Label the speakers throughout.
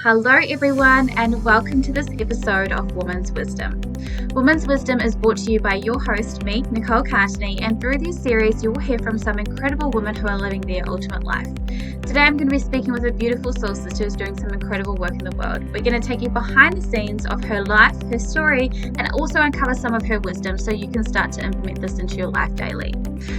Speaker 1: Hello, everyone, and welcome to this episode of Woman's Wisdom. Woman's Wisdom is brought to you by your host, me, Nicole Cartney, and through this series, you will hear from some incredible women who are living their ultimate life. Today, I'm going to be speaking with a beautiful soul sister who's doing some incredible work in the world. We're going to take you behind the scenes of her life, her story, and also uncover some of her wisdom so you can start to implement this into your life daily.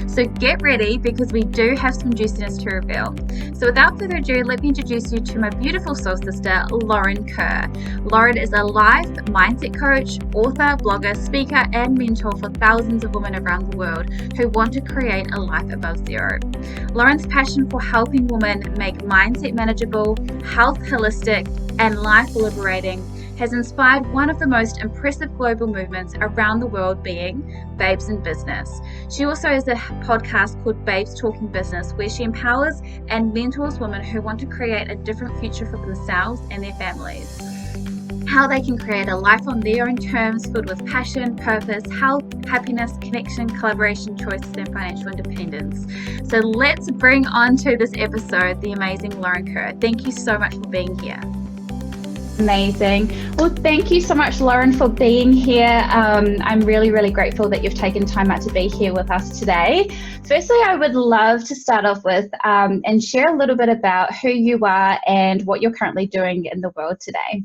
Speaker 1: So get ready because we do have some juiciness to reveal. So without further ado, let me introduce you to my beautiful soul sister, Lauren Kerr. Lauren is a life mindset coach, author, blogger, speaker, and mentor for thousands of women around the world who want to create a life above zero. Lauren's passion for helping women make mindset manageable, health holistic, and life liberating has inspired one of the most impressive global movements around the world, being Babes in Business. She also has a podcast called Babes Talking Business, where she empowers and mentors women who want to create a different future for themselves and their families. How they can create a life on their own terms, filled with passion, purpose, health, happiness, connection, collaboration, choices, and financial independence. So let's bring on to this episode the amazing Lauren Kerr. Thank you so much for being here. Amazing. Well, thank you so much, Lauren, for being here. I'm really, really grateful that you've taken time out to be here with us today. Firstly, I would love to start off with and share a little bit about who you are and what you're currently doing in the world today.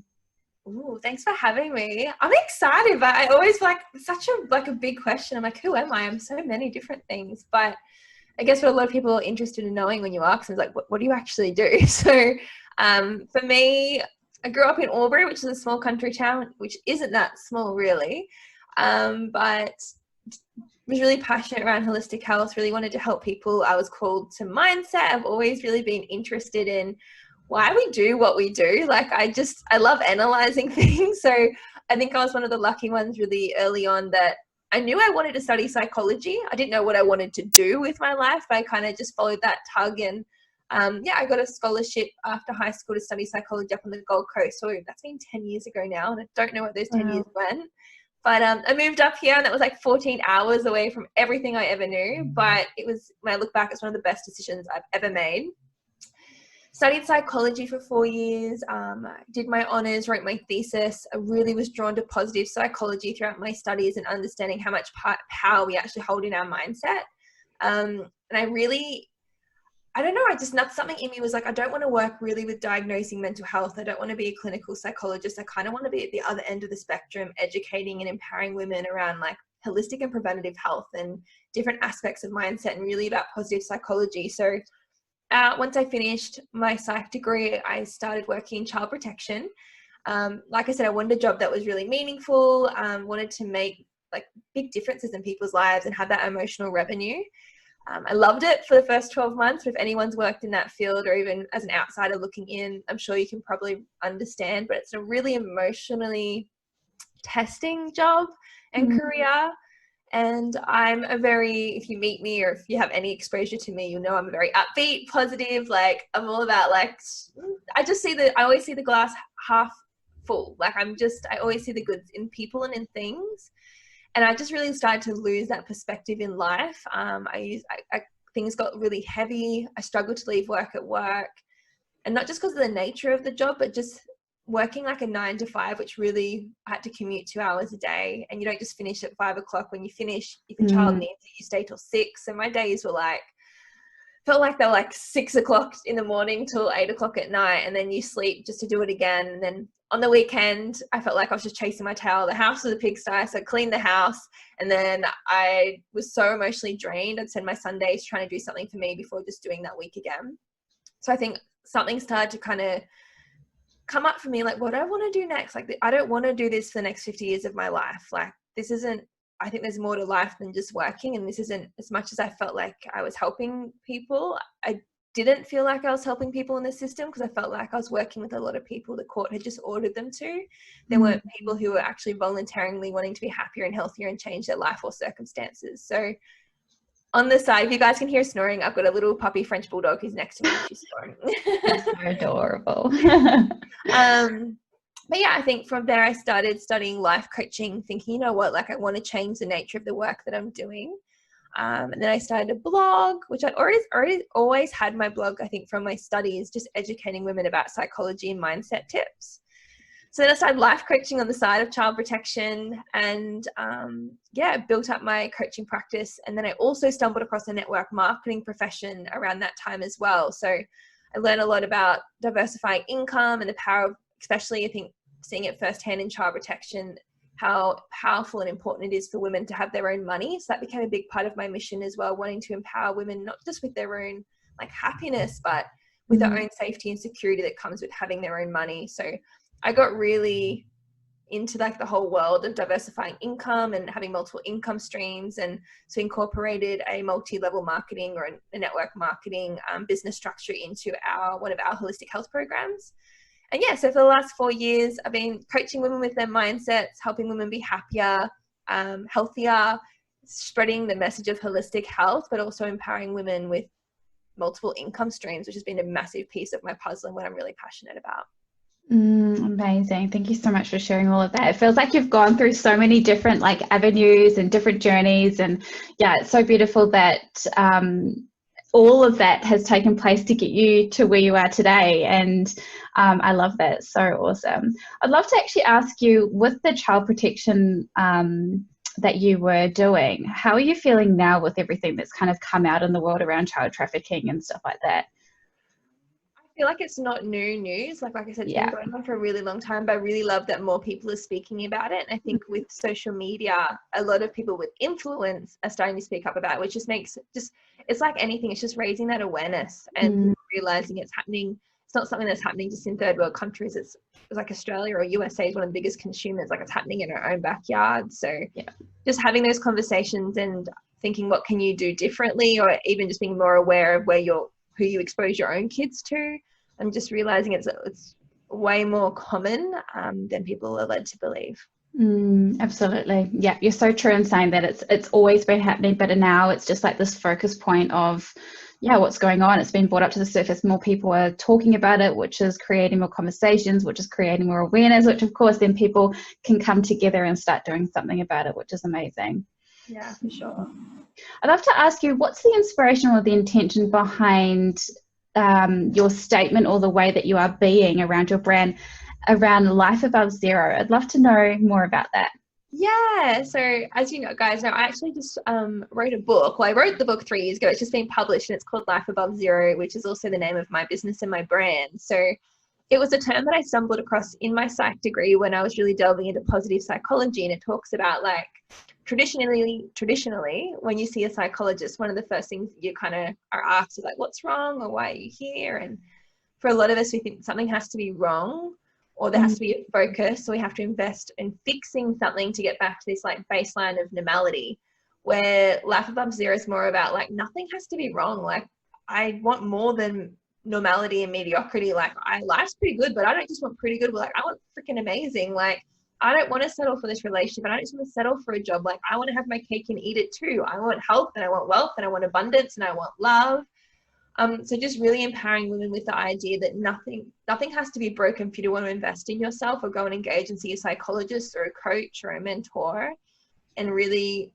Speaker 2: Oh, thanks for having me. I'm excited, but I always feel like it's such a big question. I'm like, who am I? I'm so many different things. But I guess what a lot of people are interested in knowing when you ask them is like, what do you actually do? So for me, I grew up in Albury, which is a small country town, which isn't that small really, but was really passionate around holistic health, really wanted to help people. I was called to mindset. I've always really been interested in why we do what we do. Like I love analyzing things. So I think I was one of the lucky ones really early on that I knew I wanted to study psychology. I didn't know what I wanted to do with my life, but I kind of just followed that tug and I got a scholarship after high school to study psychology up on the Gold Coast. So that's been 10 years ago now, and I don't know what those 10 years went. But I moved up here, and that was like 14 hours away from everything I ever knew. But it was, when I look back, it's one of the best decisions I've ever made. Studied psychology for 4 years, did my honours, wrote my thesis. I really was drawn to positive psychology throughout my studies and understanding how much power we actually hold in our mindset. And I don't know, something in me was like, I don't want to work really with diagnosing mental health. I don't want to be a clinical psychologist. I kind of want to be at the other end of the spectrum, educating and empowering women around like holistic and preventative health and different aspects of mindset and really about positive psychology. So once I finished my psych degree, I started working in child protection. Like I said, I wanted a job that was really meaningful, wanted to make like big differences in people's lives and have that emotional revenue. I loved it for the first 12 months. If anyone's worked in that field or even as an outsider looking in, I'm sure you can probably understand, but it's a really emotionally testing job and career. And if you meet me or if you have any exposure to me, you'll know I'm a very upbeat, positive, like I'm all about like, I always see the glass half full. Like I always see the good in people and in things. And I just really started to lose that perspective in life. Things got really heavy. I struggled to leave work at work. And not just because of the nature of the job, but just working like a 9 to 5, which really I had to commute 2 hours a day. And you don't just finish at 5 o'clock. When you finish, if a child needs it, you stay till 6. So my days were felt like they were like 6 o'clock in the morning till 8 o'clock at night. And then you sleep just to do it again. And then on the weekend, I felt like I was just chasing my tail. The house was a pigsty, so I cleaned the house. And then I was so emotionally drained. I'd spend my Sundays trying to do something for me before just doing that week again. So I think something started to kind of come up for me, like, what do I want to do next? Like, I don't want to do this for the next 50 years of my life. Like, I think there's more to life than just working. And this isn't, as much as I felt like I was helping people, I didn't feel like I was helping people in the system because I felt like I was working with a lot of people the court had just ordered them to. There weren't people who were actually voluntarily wanting to be happier and healthier and change their life or circumstances. So on the side, if you guys can hear snoring, I've got a little puppy French bulldog who's next to me. She's snoring.
Speaker 1: That's so adorable.
Speaker 2: But yeah, I think from there I started studying life coaching, thinking, you know what, like I want to change the nature of the work that I'm doing. And then I started a blog, which I already always had my blog, I think, from my studies, just educating women about psychology and mindset tips. So then I started life coaching on the side of child protection and built up my coaching practice. And then I also stumbled across the network marketing profession around that time as well. So I learned a lot about diversifying income and the power of, especially I think, seeing it firsthand in child protection, how powerful and important it is for women to have their own money. So that became a big part of my mission as well, wanting to empower women, not just with their own like happiness, but with their own safety and security that comes with having their own money. So I got really into like the whole world of diversifying income and having multiple income streams, and so incorporated a multi-level marketing or a network marketing business structure into one of our holistic health programs. And yeah, so for the last 4 years, I've been coaching women with their mindsets, helping women be happier, healthier, spreading the message of holistic health, but also empowering women with multiple income streams, which has been a massive piece of my puzzle and what I'm really passionate about.
Speaker 1: Amazing. Thank you so much for sharing all of that. It feels like you've gone through so many different like avenues and different journeys. And yeah, it's so beautiful that all of that has taken place to get you to where you are today. And I love that. So awesome. I'd love to actually ask you, with the child protection that you were doing, how are you feeling now with everything that's kind of come out in the world around child trafficking and stuff like that?
Speaker 2: I feel like it's not new news. Like I said, it's been going on for a really long time, but I really love that more people are speaking about it. And I think with social media, a lot of people with influence are starting to speak up about it, which just makes it's like anything. It's just raising that awareness and realizing it's happening. It's not something that's happening just in third world countries. It's like Australia or USA is one of the biggest consumers. Like it's happening in our own backyard. So just having those conversations and thinking, what can you do differently, or even just being more aware of who you expose your own kids to. I'm just realizing it's way more common than people are led to believe.
Speaker 1: Absolutely. Yeah, you're so true in saying that it's always been happening, but now it's just like this focus point of, what's going on. It's been brought up to the surface. More people are talking about it, which is creating more conversations, which is creating more awareness, which of course then people can come together and start doing something about it, which is amazing.
Speaker 2: Yeah, for sure.
Speaker 1: I'd love to ask you, what's the inspiration or the intention behind your statement or the way that you are being around your brand, around life above zero? I'd love to know more about that.
Speaker 2: Yeah, so as you know, guys, I actually just wrote a book. Well, I wrote the book 3 years ago. It's just been published and it's called Life Above Zero, which is also the name of my business and my brand. So it was a term that I stumbled across in my psych degree when I was really delving into positive psychology, and it talks about like traditionally when you see a psychologist, one of the first things you kind of are asked is like, what's wrong, or why are you here? And for a lot of us, we think something has to be wrong, or there has to be a focus, so we have to invest in fixing something to get back to this like baseline of normality, where life above zero is more about like nothing has to be wrong. Like I want more than normality and mediocrity. Like life's pretty good, but I don't just want pretty good. Like I want freaking amazing. Like I don't want to settle for this relationship. I don't just want to settle for a job. Like I want to have my cake and eat it too. I want health and I want wealth and I want abundance and I want love. So just really empowering women with the idea that nothing has to be broken for you to want to invest in yourself or go and engage and see a psychologist or a coach or a mentor, and really,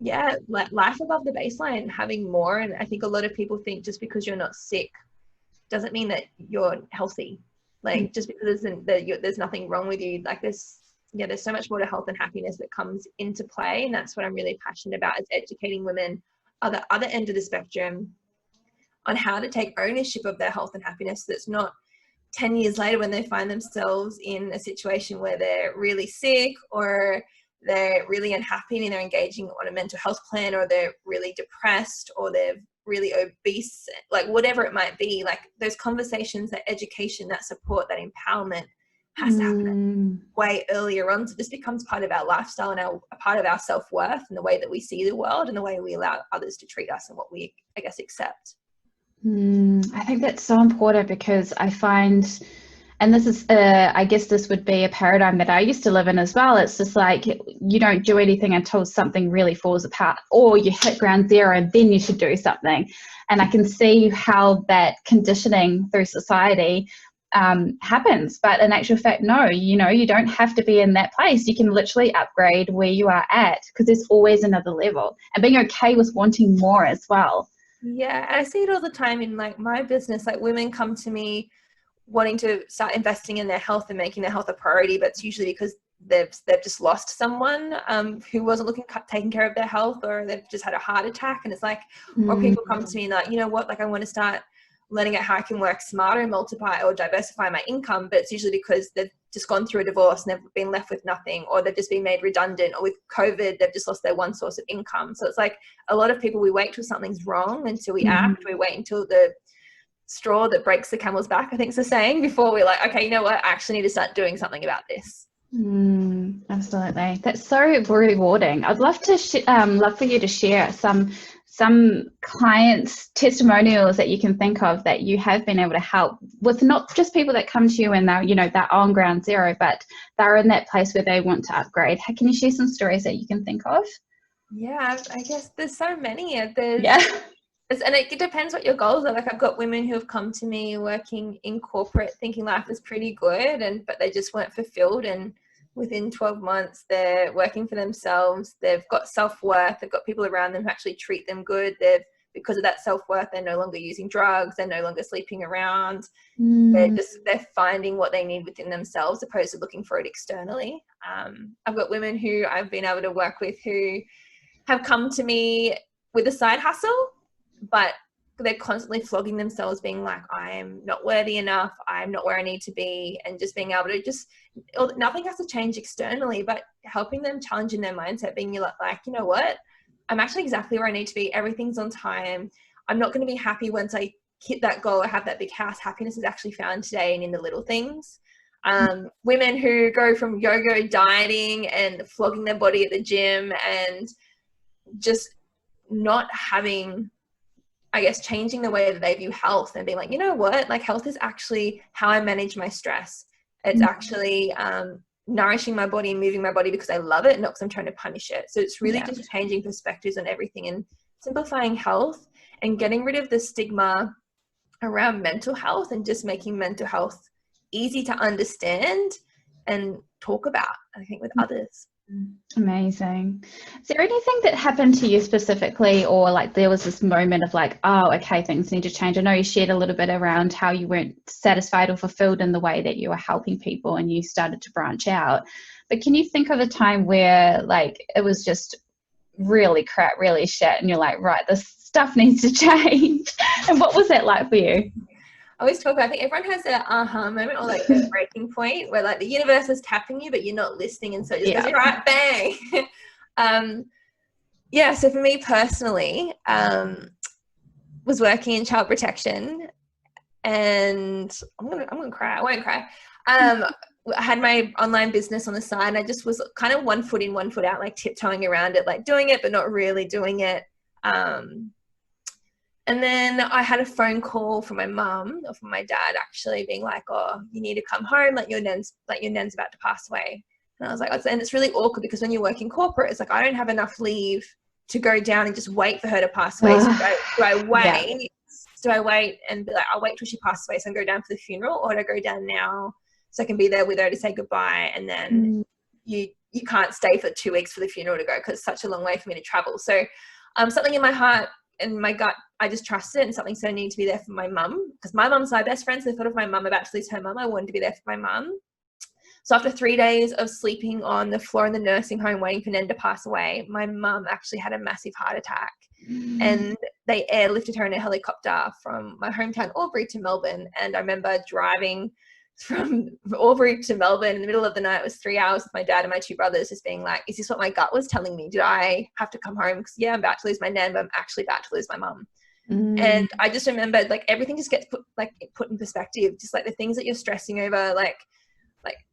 Speaker 2: like life above the baseline, having more. And I think a lot of people think just because you're not sick doesn't mean that you're healthy. Like just because there's nothing wrong with you, like there's so much more to health and happiness that comes into play. And that's what I'm really passionate about, is educating women at the other end of the spectrum on how to take ownership of their health and happiness. So it's not 10 years later when they find themselves in a situation where they're really sick or they're really unhappy and they're engaging on a mental health plan, or they're really depressed, or they're really obese, like whatever it might be. Like those conversations, that education, that support, that empowerment has to happen way earlier on. So this becomes part of our lifestyle and a part of our self-worth and the way that we see the world and the way we allow others to treat us and what we, I guess, accept.
Speaker 1: I think that's so important, because I find, and this is, I guess this would be a paradigm that I used to live in as well. It's just like, you don't do anything until something really falls apart, or you hit ground zero and then you should do something. And I can see how that conditioning through society happens. But in actual fact, no, you don't have to be in that place. You can literally upgrade where you are at, because there's always another level, and being okay with wanting more as well.
Speaker 2: Yeah, and I see it all the time in like my business. Like women come to me wanting to start investing in their health and making their health a priority, but it's usually because they've just lost someone who wasn't taking care of their health, or they've just had a heart attack. And it's like, or people come to me and like, you know what, like I want to start learning out how I can work smarter and multiply or diversify my income. But it's usually because they've just gone through a divorce and they've been left with nothing, or they've just been made redundant, or with COVID, they've just lost their one source of income. So it's like a lot of people, we wait till something's wrong until we act. We wait until the straw that breaks the camel's back, I think is the saying, before we're like, okay, you know what, I actually need to start doing something about this.
Speaker 1: Absolutely. That's so rewarding. I'd love to love for you to share some clients' testimonials that you can think of that you have been able to help with, not just people that come to you and they're on ground zero, but they're in that place where they want to upgrade. Can you share some stories that you can think of?
Speaker 2: Yeah, I guess there's so many. And it depends what your goals are. Like I've got women who have come to me working in corporate thinking life is pretty good, but they just weren't fulfilled, and within 12 months they're working for themselves. They've got self-worth. They've got people around them who actually treat them good. Because of that self-worth, they're no longer using drugs. They're no longer sleeping around. They're finding what they need within themselves, opposed to looking for it externally. I've got women who I've been able to work with who have come to me with a side hustle, but they're constantly flogging themselves, being like, I'm not worthy enough, I'm not where I need to be, and just being able to nothing has to change externally, but helping them challenge in their mindset, being like, you know what, I'm actually exactly where I need to be. Everything's on time. I'm not going to be happy once I hit that goal or have that big house. Happiness is actually found today and in the little things. Women who go from yo-yo dieting and flogging their body at the gym and just not having, I guess, changing the way that they view health and being like, you know what, like health is actually how I manage my stress. It's actually nourishing my body and moving my body because I love it, not because I'm trying to punish it. So it's really just changing perspectives on everything and simplifying health and getting rid of the stigma around mental health and just making mental health easy to understand and talk about, I think, with others.
Speaker 1: Amazing. Is there anything that happened to you specifically, or like there was this moment of like, oh, okay, things need to change? I know you shared a little bit around how you weren't satisfied or fulfilled in the way that you were helping people and you started to branch out. But can you think of a time where like it was just really crap, really shit, and you're like, right, this stuff needs to change? And what was that like for you?
Speaker 2: I always talk about, I think everyone has that aha moment or like a breaking point where like the universe is tapping you, but you're not listening. And so it just goes, right, bang. So for me personally, was working in child protection, and I'm gonna cry. I won't cry. I had my online business on the side, and I just was kind of 1 foot in, 1 foot out, like tiptoeing around it, like doing it, but not really doing it. And then I had a phone call from my mum, or from my dad actually, being like, oh, you need to come home, like your nan's about to pass away. And I was like, and it's really awkward because when you work in corporate, it's like, I don't have enough leave to go down and just wait for her to pass away. So do I wait? Yeah. Do I wait and be like, I'll wait till she passes away so I can go down for the funeral, or do I go down now so I can be there with her to say goodbye? And then you can't stay for 2 weeks for the funeral to go because it's such a long way for me to travel. So something in my heart and my gut, I just trusted it, and something so needed to be there for my mum, because my mum's my best friend. So the thought of my mum about to lose her mum, I wanted to be there for my mum. So after 3 days of sleeping on the floor in the nursing home waiting for Nan to pass away, my mum actually had a massive heart attack. And they airlifted her in a helicopter from my hometown Albury to Melbourne. And I remember driving from Albury to Melbourne in the middle of the night. It was 3 hours with my dad and my 2 brothers, just being like, is this what my gut was telling me? Did I have to come home? Because I'm about to lose my nan, but I'm actually about to lose my mum. And I just remembered, like, everything just gets put in perspective, just like the things that you're stressing over,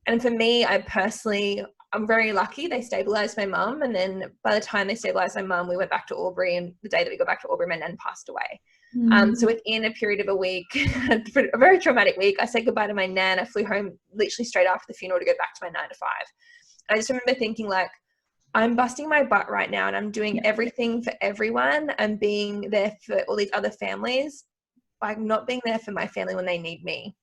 Speaker 2: and for me, I'm very lucky. They stabilized my mum, and then by the time they stabilized my mum, we went back to Albury, and the day that we got back to Albury, my nan passed away. So within a period of a week, a very traumatic week, I said goodbye to my nan. I flew home literally straight after the funeral to go back to my 9 to 5. I just remember thinking, like, I'm busting my butt right now, and I'm doing everything for everyone and being there for all these other families. I'm not being there for my family when they need me.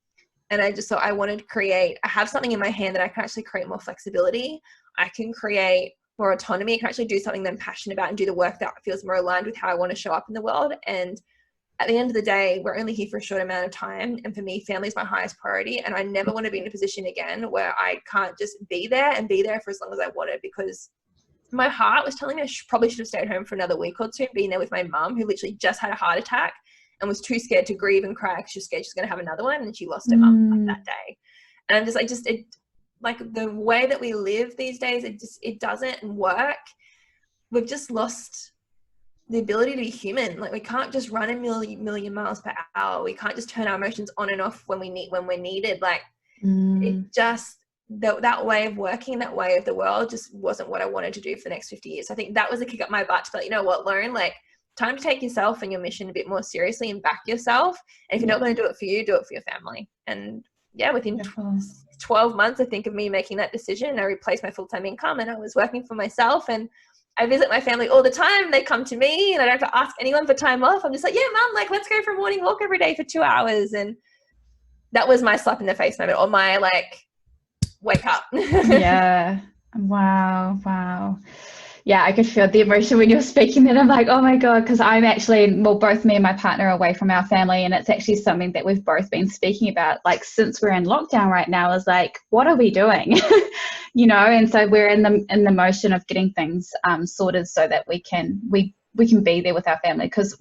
Speaker 2: And I just thought I wanted to I have something in my hand that I can actually create more flexibility. I can create more autonomy. I can actually do something that I'm passionate about and do the work that feels more aligned with how I want to show up in the world. And at the end of the day, we're only here for a short amount of time. And for me, family is my highest priority. And I never want to be in a position again where I can't just be there for as long as I wanted, because my heart was telling me I probably should have stayed home for another week or two, being there with my mum, who literally just had a heart attack and was too scared to grieve and cry because she was scared she's going to have another one, and she lost her mum that day. And I'm just like the way that we live these days, it doesn't work. We've just lost the ability to be human. Like, we can't just run a million miles per hour. We can't just turn our emotions on and off when we're needed. Like, it just, that way of working, that way of the world just wasn't what I wanted to do for the next 50 years. So I think that was a kick up my butt to be like, you know what, Lauren, like, time to take yourself and your mission a bit more seriously and back yourself. And if you're not going to do it for you, do it for your family. And yeah, within 12 months, I think, of me making that decision, I replaced my full-time income and I was working for myself. And I visit my family all the time. They come to me and I don't have to ask anyone for time off. I'm just like, yeah, mum, like, let's go for a morning walk every day for 2 hours. And that was my slap in the face moment, or my like, wake up.
Speaker 1: Yeah. Wow. Yeah, I could feel the emotion when you're speaking that. I'm like, oh my God, because I'm actually, well, both me and my partner are away from our family, and it's actually something that we've both been speaking about, like, since we're in lockdown right now, is like, what are we doing? You know, and so we're in the motion of getting things sorted so that we can be there with our family, because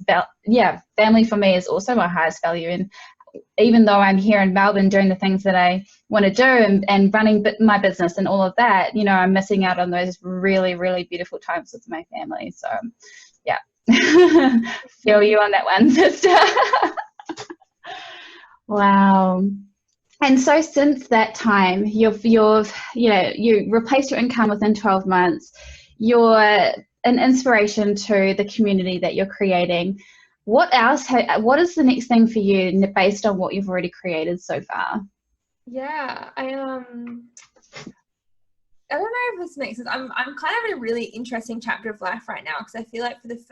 Speaker 1: family for me is also my highest value. And even though I'm here in Melbourne doing the things that I want to do and running my business and all of that, you know, I'm missing out on those really, really beautiful times with my family. So, yeah, feel you on that one, sister. Wow. And so since that time, you replaced your income within 12 months. You're an inspiration to the community that you're creating. What else? What is the next thing for you based on what you've already created so far?
Speaker 2: Yeah, I don't know if this makes sense. I'm kind of in a really interesting chapter of life right now, because I feel like with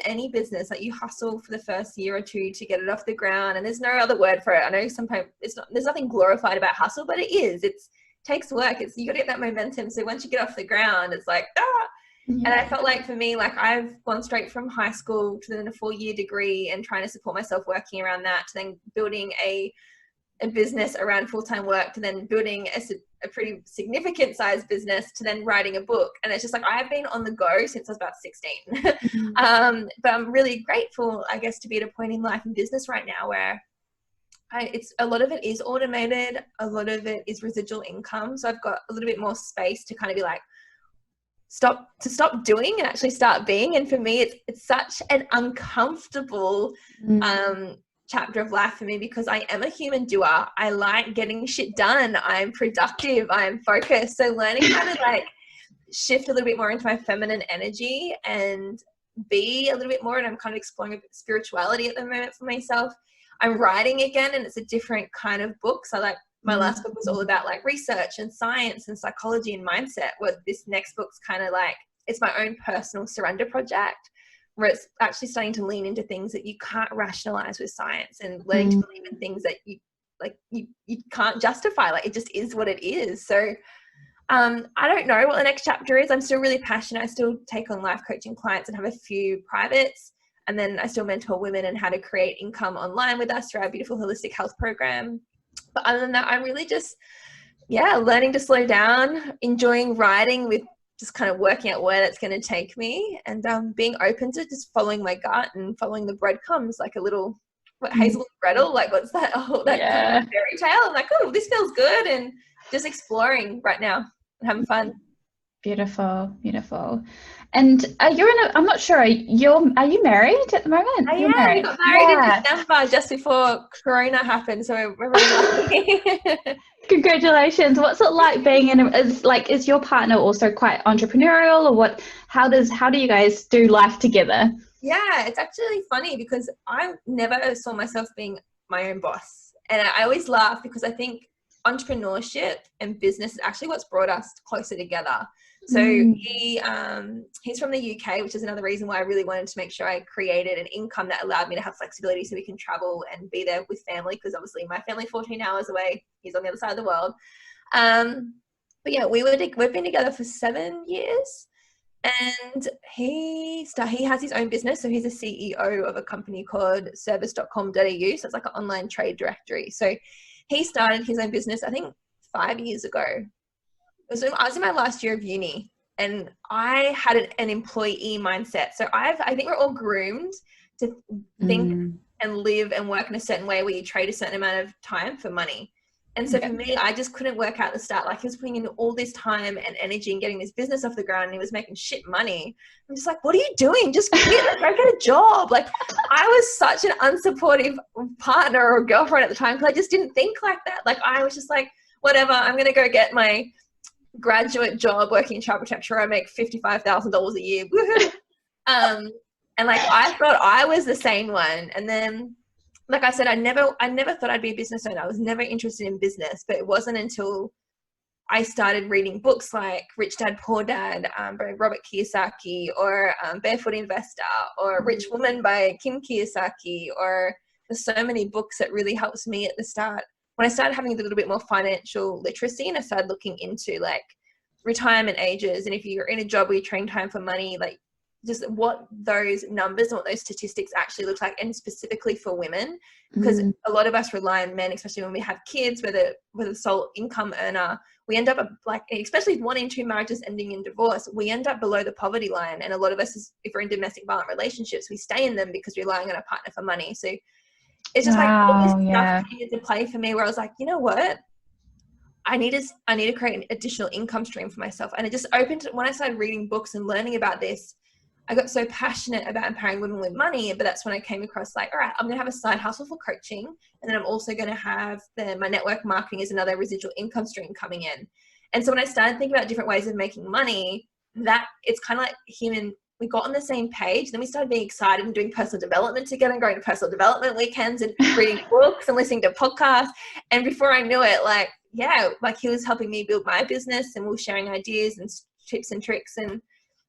Speaker 2: any business, like, you hustle for the first year or two to get it off the ground, and there's no other word for it. I know sometimes there's nothing glorified about hustle, but it takes work. You got to get that momentum. So once you get off the ground, it's like, And I felt like, for me, like, I've gone straight from high school to then a 4-year degree and trying to support myself working around that, to then building a business around full-time work, to then building a pretty significant size business, to then writing a book. And it's just like, I've been on the go since I was about 16. But I'm really grateful, I guess, to be at a point in life and business right now where a lot of it is automated. A lot of it is residual income. So I've got a little bit more space to kind of be like, stop doing and actually start being. And for me, it's such an uncomfortable chapter of life for me, because I am a human doer. I like getting shit done. I'm productive. I'm focused. So learning how to like shift a little bit more into my feminine energy and be a little bit more, and I'm kind of exploring a bit of spirituality at the moment for myself. I'm writing again, and it's a different kind of book. So like, my last book was all about like research and science and psychology and mindset, where this next book's kind of like, it's my own personal surrender project, where it's actually starting to lean into things that you can't rationalize with science, and learning to believe in things that you can't justify. Like, it just is what it is. So I don't know what the next chapter is. I'm still really passionate. I still take on life coaching clients and have a few privates. And then I still mentor women and how to create income online with us through our beautiful holistic health program. But other than that, I'm really just, learning to slow down, enjoying writing, with just kind of working out where that's going to take me, and being open to just following my gut and following the breadcrumbs, like a little, Hazel and Gretel, like, what's that? Oh, that kind of fairy tale. I'm like, oh, this feels good, and just exploring right now and having fun.
Speaker 1: Beautiful. And I'm not sure, are you married at the moment?
Speaker 2: I am. We got married in December, just before Corona happened, so we're really lucky.
Speaker 1: Congratulations. What's it like being is your partner also quite entrepreneurial, or what? How do you guys do life together?
Speaker 2: Yeah, it's actually funny, because I never saw myself being my own boss. And I always laugh, because I think entrepreneurship and business is actually what's brought us closer together. So he's from the UK, which is another reason why I really wanted to make sure I created an income that allowed me to have flexibility so we can travel and be there with family, because obviously my family 14 hours away, he's on the other side of the world. But yeah, we've been together for 7 years, and he has his own business. So he's a CEO of a company called service.com.au. So it's like an online trade directory. So he started his own business, I think 5 years ago. I was in my last year of uni, and I had an employee mindset. So I think we're all groomed to think and live and work in a certain way where you trade a certain amount of time for money. And so for me, I just couldn't work out at the start. Like, he was putting in all this time and energy and getting this business off the ground, and he was making shit money. I'm just like, what are you doing? Just quit, like, go get a job. Like, I was such an unsupportive partner or girlfriend at the time, because I just didn't think like that. Like, I was just like, whatever, I'm going to go get my graduate job working in child protection where I make $55,000 a year. And like, I thought I was the sane one. And then, like I said, I never thought I'd be a business owner. I was never interested in business, but it wasn't until I started reading books like Rich Dad, Poor Dad by Robert Kiyosaki, or Barefoot Investor, or Rich Woman by Kim Kiyosaki, or there's so many books that really helps me at the start. When I started having a little bit more financial literacy, and I started looking into like retirement ages, and if you're in a job where you train time for money, like just what those numbers and what those statistics actually look like, and specifically for women, because a lot of us rely on men, especially when we have kids, whether the sole income earner, we end up like, especially 1 in 2 marriages ending in divorce, we end up below the poverty line. And a lot of us, if we're in domestic violent relationships, we stay in them because we're relying on a partner for money. So it's just like all this stuff came into play for me, where I was like, you know what? I need to create an additional income stream for myself. And it just opened, when I started reading books and learning about this, I got so passionate about empowering women with money. But that's when I came across like, all right, I'm going to have a side hustle for coaching. And then I'm also going to have my network marketing as another residual income stream coming in. And so when I started thinking about different ways of making money, that it's kind of like him, and we got on the same page. Then we started being excited and doing personal development together, and going to personal development weekends and reading books and listening to podcasts. And before I knew it, like he was helping me build my business, and we were sharing ideas and tips and tricks. And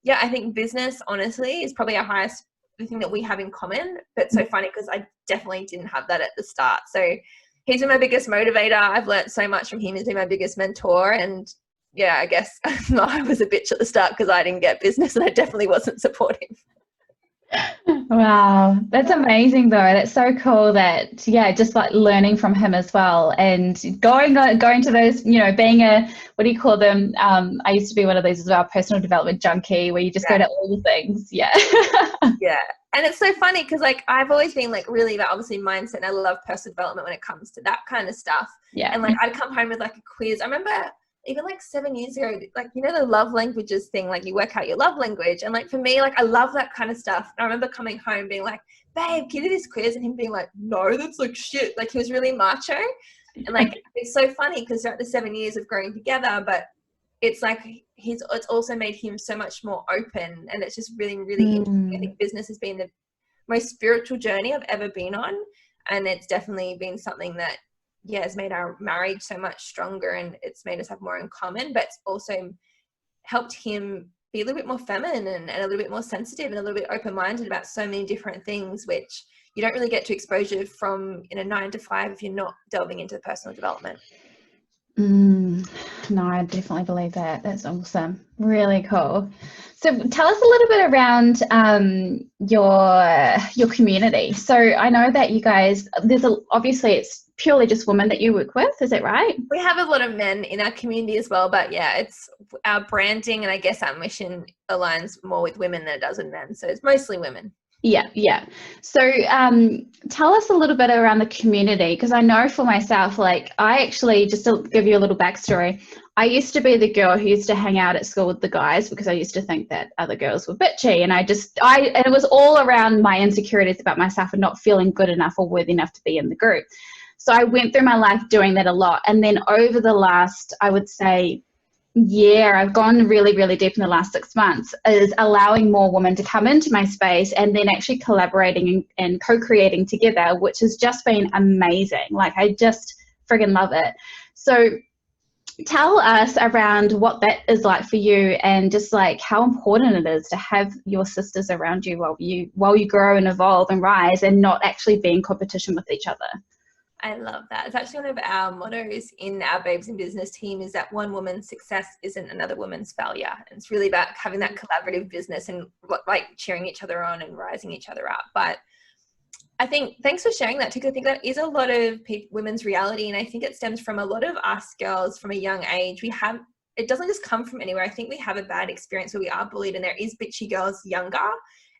Speaker 2: yeah, I think business, honestly, is probably our highest thing that we have in common. But it's so funny because I definitely didn't have that at the start. So he's been my biggest motivator. I've learned so much from him. He's been my biggest mentor. And yeah, I guess I was a bitch at the start because I didn't get business, and I definitely wasn't supportive.
Speaker 1: Wow, that's amazing though. That's so cool that, just like learning from him as well, and going to those, being a, what do you call them? I used to be one of those as well, personal development junkie, where you just go to all the things. Yeah.
Speaker 2: Yeah. And it's so funny because like I've always been like really about obviously mindset, and I love personal development when it comes to that kind of stuff. Yeah. And like I'd come home with like a quiz. I remember even like 7 years ago, like, the love languages thing, like you work out your love language. And like, for me, like, I love that kind of stuff. And I remember coming home being like, babe, can you do this quiz? And him being like, no, that's like shit. Like, he was really macho. And like, it's so funny because throughout the 7 years of growing together, but it's like, it's also made him so much more open. And it's just really, really interesting. I think business has been the most spiritual journey I've ever been on. And it's definitely been something that, has made our marriage so much stronger, and it's made us have more in common, but it's also helped him be a little bit more feminine and a little bit more sensitive and a little bit open-minded about so many different things, which you don't really get to exposure from in a 9 to 5 if you're not delving into personal development.
Speaker 1: No, I definitely believe that. That's awesome. Really cool. So tell us a little bit around your community. So I know that you guys, obviously it's purely just women that you work with, is that right?
Speaker 2: We have a lot of men in our community as well, but yeah, it's our branding and I guess our mission aligns more with women than it does with men. So it's mostly women.
Speaker 1: Yeah. So tell us a little bit around the community, because I know for myself, like I actually, just to give you a little backstory, I used to be the girl who used to hang out at school with the guys because I used to think that other girls were bitchy, and and it was all around my insecurities about myself and not feeling good enough or worthy enough to be in the group. So I went through my life doing that a lot. And then over the last, I would say, I've gone really, really deep in the last 6 months, is allowing more women to come into my space and then actually collaborating and co-creating together, which has just been amazing. Like I just friggin' love it. So tell us around what that is like for you, and just like how important it is to have your sisters around you while you grow and evolve and rise, and not actually be in competition with each other.
Speaker 2: I love that. It's actually one of our mottos in our Babes in Business team, is that one woman's success isn't another woman's failure. And it's really about having that collaborative business and like cheering each other on and rising each other up. But I think, thanks for sharing that too, because I think that is a lot of women's reality. And I think it stems from a lot of us girls from a young age. It doesn't just come from anywhere. I think we have a bad experience where we are bullied, and there is bitchy girls younger.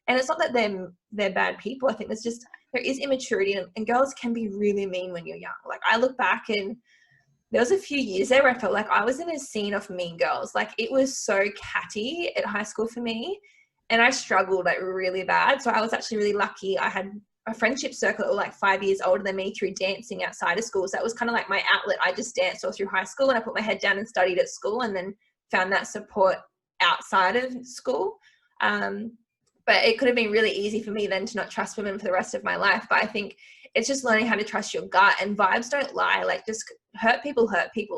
Speaker 2: And it's not that they're bad people. I think there is immaturity, and girls can be really mean when you're young. Like, I look back and there was a few years there where I felt like I was in a scene of Mean Girls. Like, it was so catty at high school for me, and I struggled like really bad. So I was actually really lucky. I had a friendship circle that were like 5 years older than me through dancing outside of school. So that was kind of like my outlet. I just danced all through high school, and I put my head down and studied at school, and then found that support outside of school. But it could have been really easy for me then to not trust women for the rest of my life. But I think it's just learning how to trust your gut, and vibes don't lie. Like, just hurt people.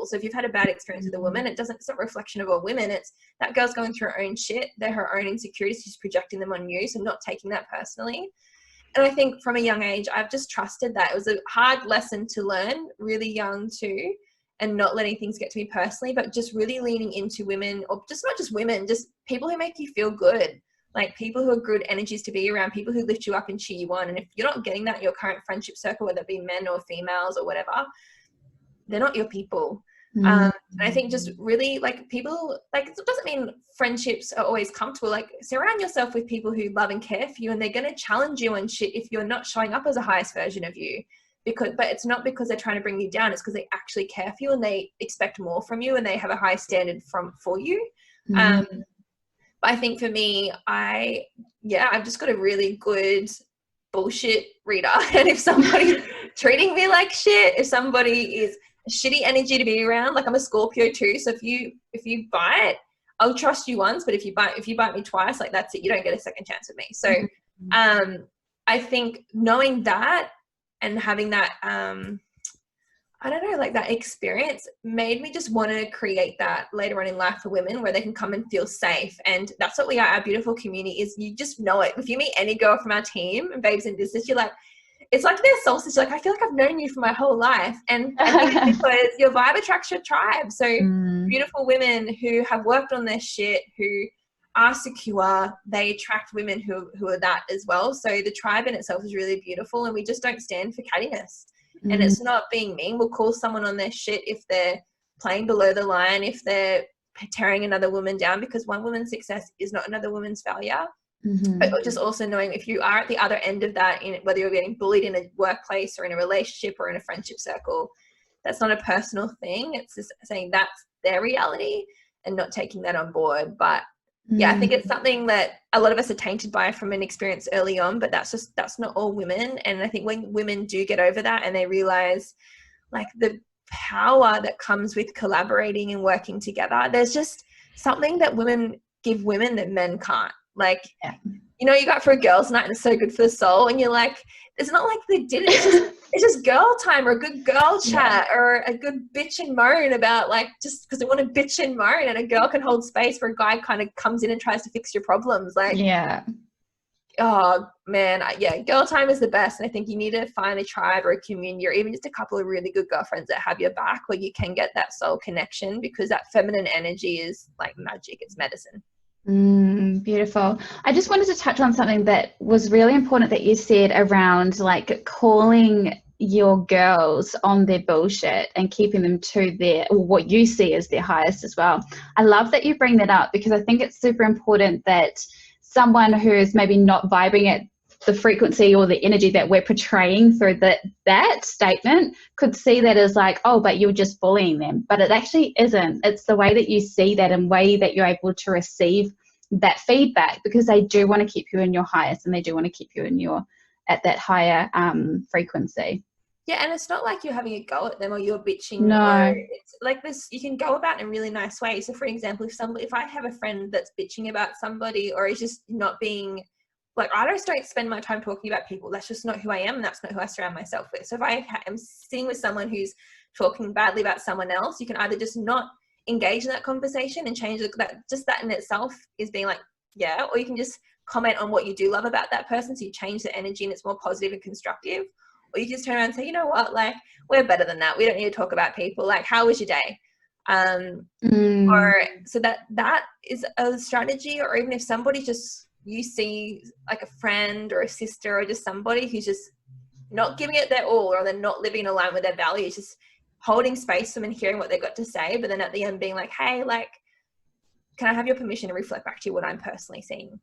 Speaker 2: So if you've had a bad experience with a woman, it's not a reflection of all women. It's that girl's going through her own shit. They're her own insecurities. She's projecting them on you. So not taking that personally. And I think from a young age, I've just trusted that. It was a hard lesson to learn really young too, and not letting things get to me personally, but just really leaning into women, or just not just women, just people who make you feel good. Like, people who are good energies to be around, people who lift you up and cheer you on. And if you're not getting that in your current friendship circle, whether it be men or females or whatever, they're not your people. And I think just really, like, people, like, it doesn't mean friendships are always comfortable. Like, surround yourself with people who love and care for you, and they're going to challenge you on shit if you're not showing up as the highest version of you. But it's not because they're trying to bring you down. It's because they actually care for you, and they expect more from you, and they have a high standard for you. But I think for me, I've just got a really good bullshit reader. And if somebody's treating me like shit, if somebody is shitty energy to be around, like, I'm a Scorpio too. So if you bite, I'll trust you once, but if you bite me twice, like, that's it. You don't get a second chance with me. So I think knowing that and having that I don't know, like, that experience made me just want to create that later on in life for women, where they can come and feel safe. And that's what we are. Our beautiful community is, you just know it. If you meet any girl from our team and Babes in Business, you're like, it's like their soul sister. Like, I feel like I've known you for my whole life. And I think it's because your vibe attracts your tribe. So beautiful women who have worked on their shit, who are secure, they attract women who are that as well. So the tribe in itself is really beautiful, and we just don't stand for cattiness. And it's not being mean. We'll call someone on their shit if they're playing below the line, if they're tearing another woman down, because one woman's success is not another woman's failure. But just also knowing, if you are at the other end of that, whether you're getting bullied in a workplace or in a relationship or in a friendship circle, that's not a personal thing. It's just saying that's their reality and not taking that on board. But yeah, I think it's something that a lot of us are tainted by from an experience early on, but that's not all women. And I think when women do get over that and they realize, like, the power that comes with collaborating and working together, there's just something that women give women that men can't. Like, you got for a girls' night and it's so good for the soul, and you're like, it's not like they did it. It's just girl time, or a good girl chat, or a good bitch and moan about, like, just because they want to bitch and moan, and a girl can hold space where a guy kind of comes in and tries to fix your problems. Like, oh man, girl time is the best. And I think you need to find a tribe or a community, or even just a couple of really good girlfriends that have your back, where you can get that soul connection, because that feminine energy is like magic. It's medicine.
Speaker 1: Beautiful. I just wanted to touch on something that was really important that you said around, like, calling your girls on their bullshit and keeping them to what you see as their highest as well. I love that you bring that up, because I think it's super important that someone who's maybe not vibing at the frequency or the energy that we're portraying through that statement could see that as like, oh, but you're just bullying them. But it actually isn't. It's the way that you see that and way that you're able to receive that feedback, because they do want to keep you in your highest, and they do want to keep you at that higher frequency.
Speaker 2: Yeah, and it's not like you're having a go at them or you're bitching.
Speaker 1: No.
Speaker 2: It's like this, you can go about it in a really nice way. So for example, if I have a friend that's bitching about somebody, or is just not being, like, I just don't spend my time talking about people. That's just not who I am, and that's not who I surround myself with. So if I am sitting with someone who's talking badly about someone else, you can either just not engage in that conversation and change that. Just that in itself is being like, yeah, or you can just comment on what you do love about that person, so you change the energy and it's more positive and constructive. Or you just turn around and say, you know what, like, we're better than that, we don't need to talk about people, like, how was your day? Or so that is a strategy. Or even if somebody just, you see like a friend or a sister or just somebody who's just not giving it their all, or they're not living in alignment with their values, just holding space for them and hearing what they've got to say, but then at the end being like, hey, like, can I have your permission to reflect back to you what I'm personally seeing?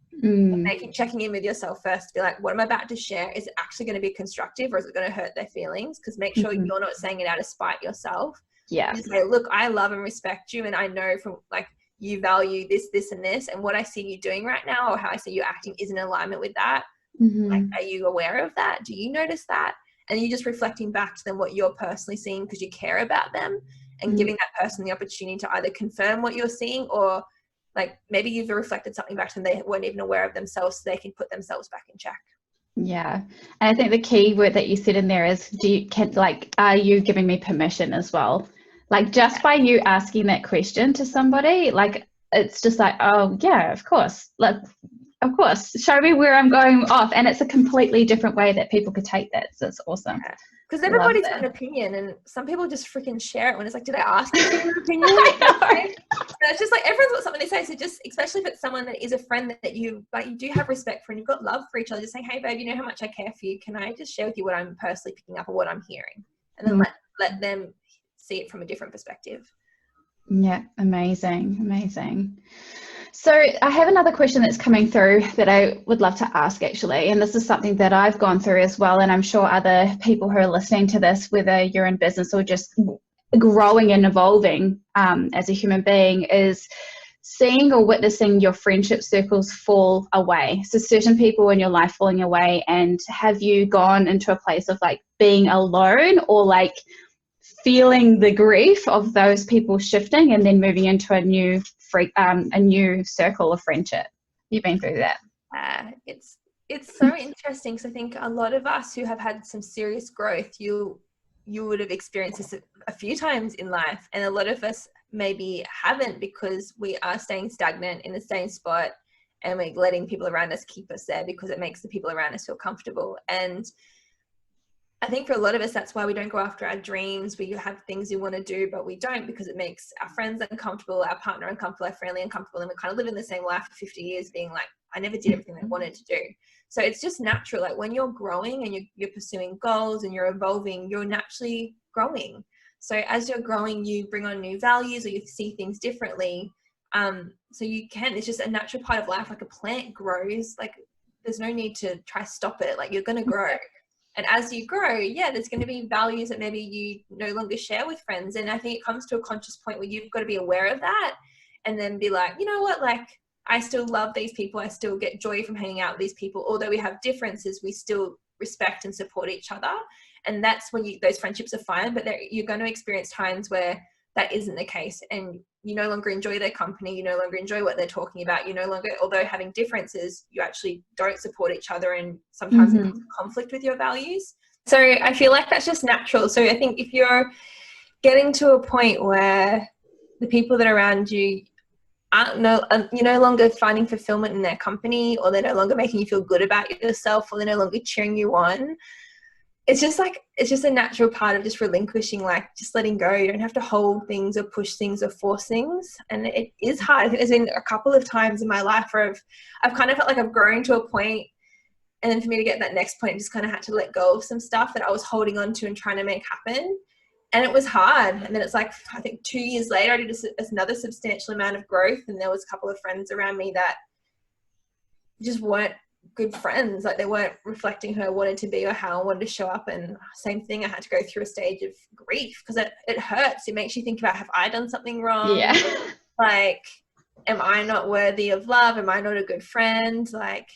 Speaker 2: Checking in with yourself first to be like, what I'm about to share, is it actually going to be constructive, or is it going to hurt their feelings? Because make sure you're not saying it out of spite yourself.
Speaker 1: Yeah.
Speaker 2: You say, look, I love and respect you, and I know from like you value this, this, and this, and what I see you doing right now, or how I see you acting, is in alignment with that. Like, are you aware of that? Do you notice that? And you're just reflecting back to them what you're personally seeing because you care about them, and giving that person the opportunity to either confirm what you're seeing, or like maybe you've reflected something back to them they weren't even aware of themselves, so they can put themselves back in check.
Speaker 1: Yeah. And I think the key word that you said in there is, are you giving me permission as well? Like, just by you asking that question to somebody, like, it's just like, oh yeah, of course. Like, of course, show me where I'm going off. And it's a completely different way that people could take that. So it's awesome.
Speaker 2: Because everybody's got an opinion, and some people just freaking share it when it's like, did I ask you for your opinion?
Speaker 1: I know.
Speaker 2: So it's just like, everyone's got something to say. So just, especially if it's someone that is a friend that you, like, you do have respect for and you've got love for each other, just saying, hey babe, you know how much I care for you. Can I just share with you what I'm personally picking up or what I'm hearing? And then let them see it from a different perspective.
Speaker 1: Yeah, amazing. So I have another question that's coming through that I would love to ask, actually, and this is something that I've gone through as well, and I'm sure other people who are listening to this, whether you're in business or just growing and evolving as a human being, is seeing or witnessing your friendship circles fall away. So certain people in your life falling away, and have you gone into a place of like being alone, or like feeling the grief of those people shifting and then moving into a new circle of friendship? You've been through that.
Speaker 2: It's so interesting, because I think a lot of us who have had some serious growth, you would have experienced this a few times in life, and a lot of us maybe haven't, because we are staying stagnant in the same spot, and we're letting people around us keep us there because it makes the people around us feel comfortable. And I think for a lot of us, that's why we don't go after our dreams. We have things we want to do, but we don't, because it makes our friends uncomfortable, our partner uncomfortable, our family uncomfortable, and we kind of live in the same life for 50 years being like, I never did everything I wanted to do. So it's just natural. Like, when you're growing and you're pursuing goals and you're evolving, you're naturally growing. So as you're growing, you bring on new values, or you see things differently. So it's just a natural part of life. Like a plant grows, like there's no need to try stop it. Like, you're going to grow. And as you grow, there's going to be values that maybe you no longer share with friends. And I think it comes to a conscious point where you've got to be aware of that, and then be like, you know what, like, I still love these people. I still get joy from hanging out with these people. Although we have differences, we still respect and support each other. And that's when those friendships are fine. But you're going to experience times where that isn't the case, and you no longer enjoy their company. You no longer enjoy what they're talking about. You no longer, although having differences, you actually don't support each other, and sometimes it comes in conflict with your values. So I feel like that's just natural. So I think if you're getting to a point where the people that are around you you're no longer finding fulfillment in their company, or they're no longer making you feel good about yourself, or they're no longer cheering you on, it's just a natural part of just relinquishing, like just letting go. You don't have to hold things or push things or force things. And it is hard. I think there's been a couple of times in my life where I've kind of felt like I've grown to a point, and then for me to get that next point, I just kind of had to let go of some stuff that I was holding on to and trying to make happen. And it was hard. And then it's like, I think 2 years later, I did another substantial amount of growth. And there was a couple of friends around me that just weren't good friends. Like, they weren't reflecting who I wanted to be or how I wanted to show up. And same thing, I had to go through a stage of grief, because it hurts. It makes you think about, have I done something wrong?
Speaker 1: Yeah.
Speaker 2: Like, am I not worthy of love? Am I not a good friend? Like,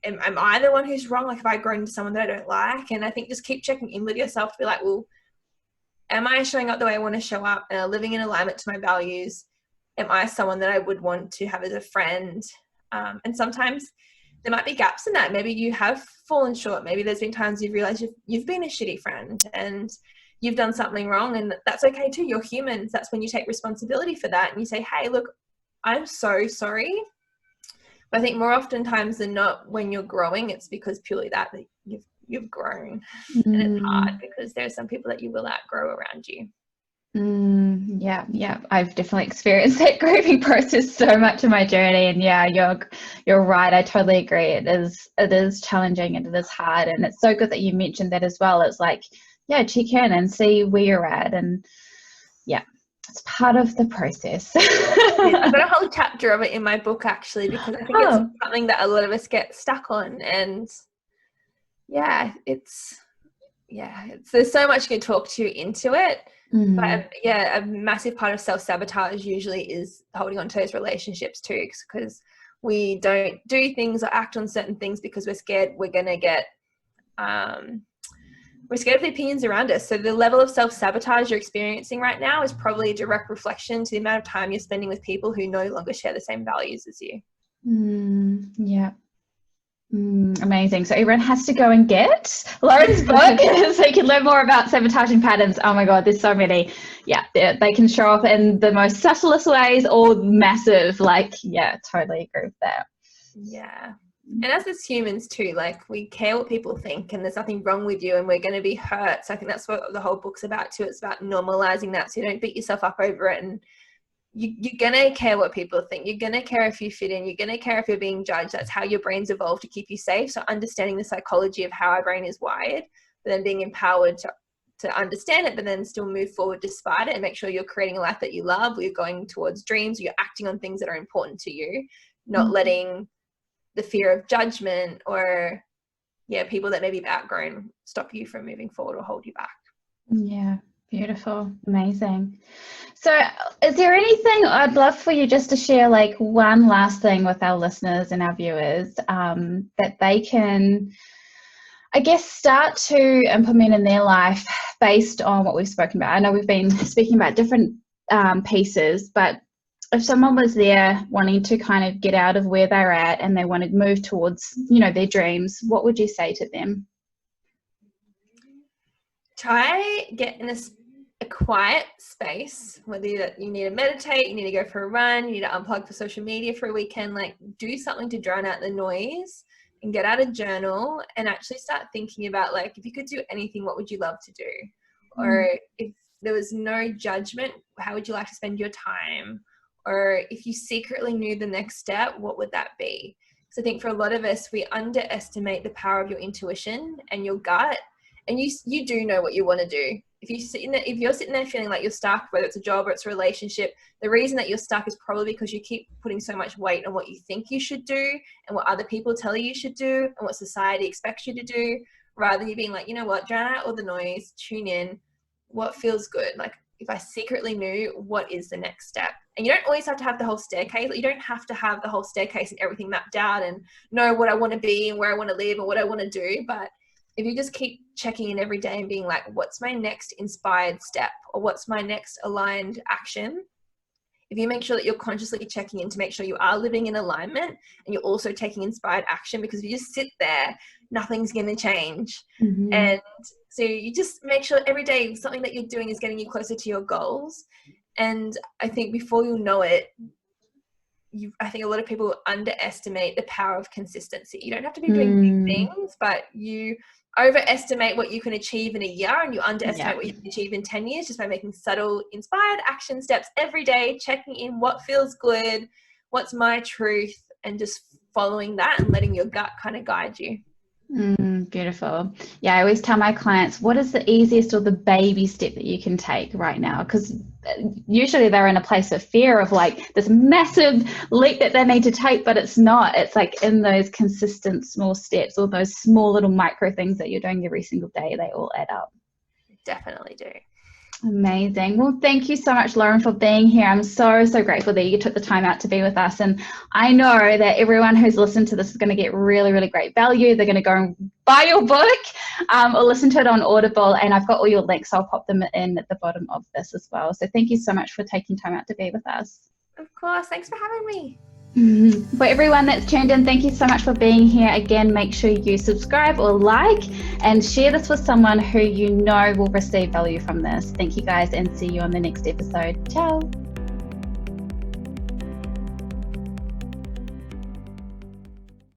Speaker 2: am I the one who's wrong? Like, have I grown to someone that I don't like? And I think just keep checking in with yourself to be like, well, am I showing up the way I want to show up and living in alignment to my values? Am I someone that I would want to have as a friend? And sometimes there might be gaps in that. Maybe you have fallen short. Maybe there's been times you've realized you've been a shitty friend, and you've done something wrong, and that's okay too. You're humans. That's when you take responsibility for that and you say, hey, look, I'm so sorry. But I think more oftentimes than not, when you're growing, it's because purely that you've grown. And it's hard because there are some people that you will outgrow around you.
Speaker 1: Yeah. I've definitely experienced that grieving process so much in my journey, and yeah, you're right. I totally agree. It is challenging and it is hard, and it's so good that you mentioned that as well. It's like, yeah, check in and see where you're at, and yeah, it's part of the process.
Speaker 2: I've got a whole chapter of it in my book actually, because I think it's something that a lot of us get stuck on, and there's so much you can talk to into it. But a massive part of self-sabotage usually is holding on to those relationships too, because we don't do things or act on certain things because we're scared we're going to get we're scared of the opinions around us. So the level of self-sabotage you're experiencing right now is probably a direct reflection to the amount of time you're spending with people who no longer share the same values as you.
Speaker 1: Yeah. Amazing. So everyone has to go and get Lauren's book so you can learn more about sabotaging patterns. Oh my God, there's so many. Yeah, they can show up in the most subtlest ways or massive. Like, yeah, totally agree with that.
Speaker 2: Yeah. And as humans too, like we care what people think, and there's nothing wrong with you, and we're going to be hurt. So I think that's what the whole book's about too. It's about normalizing that, so you don't beat yourself up over it, and you're going to care what people think. You're going to care if you fit in. You're going to care if you're being judged. That's how your brain's evolved to keep you safe. So understanding the psychology of how our brain is wired, but then being empowered to understand it, but then still move forward despite it, and make sure you're creating a life that you love, or you're going towards dreams, or you're acting on things that are important to you, not letting the fear of judgment or people that maybe have outgrown stop you from moving forward or hold you back.
Speaker 1: Yeah. Beautiful. Amazing. So is there anything I'd love for you just to share, like one last thing with our listeners and our viewers that they can, I guess, start to implement in their life based on what we've spoken about? I know we've been speaking about different pieces, but if someone was there wanting to kind of get out of where they're at and they want to move towards, their dreams, what would you say to them?
Speaker 2: Try get in a quiet space, whether you need to meditate, you need to go for a run, you need to unplug for social media for a weekend, like do something to drown out the noise and get out a journal and actually start thinking about, like, if you could do anything, what would you love to do? Or if there was no judgment, how would you like to spend your time? Or if you secretly knew the next step, what would that be? So I think for a lot of us, we underestimate the power of your intuition and your gut. And you do know what you want to do. If you're sitting there feeling like you're stuck, whether it's a job or it's a relationship, the reason that you're stuck is probably because you keep putting so much weight on what you think you should do and what other people tell you should do and what society expects you to do, rather than you being like, you know what, drown out all the noise, tune in, what feels good. Like, if I secretly knew, what is the next step? And you don't always have to have the whole staircase. You don't have to have the whole staircase and everything mapped out and know what I want to be and where I want to live and what I want to do. But if you just keep checking in every day and being like, what's my next inspired step, or what's my next aligned action? If you make sure that you're consciously checking in to make sure you are living in alignment and you're also taking inspired action, because if you just sit there, nothing's going to change. And so you just make sure every day something that you're doing is getting you closer to your goals. And I think before you know it, I think a lot of people underestimate the power of consistency. You don't have to be doing big things, but you overestimate what you can achieve in a year and you underestimate what you can achieve in 10 years just by making subtle, inspired action steps every day, checking in what feels good, what's my truth, and just following that and letting your gut kind of guide you.
Speaker 1: Beautiful. Yeah, I always tell my clients, what is the easiest or the baby step that you can take right now? Because usually they're in a place of fear of like this massive leap that they need to take, but it's not. It's like in those consistent small steps, or those small little micro things that you're doing every single day, they all add up.
Speaker 2: Definitely do.
Speaker 1: Amazing. Well, thank you so much, Lauren, for being here. I'm so grateful that you took the time out to be with us. And I know that everyone who's listened to this is going to get really, really great value. They're going to go and buy your book or listen to it on Audible. And I've got all your links, so I'll pop them in at the bottom of this as well. So thank you so much for taking time out to be with us.
Speaker 2: Of course. Thanks for having me.
Speaker 1: For everyone that's tuned in, thank you so much for being here. Again, make sure you subscribe or like and share this with someone who you know will receive value from this. Thank you guys, and see you on the next episode. Ciao.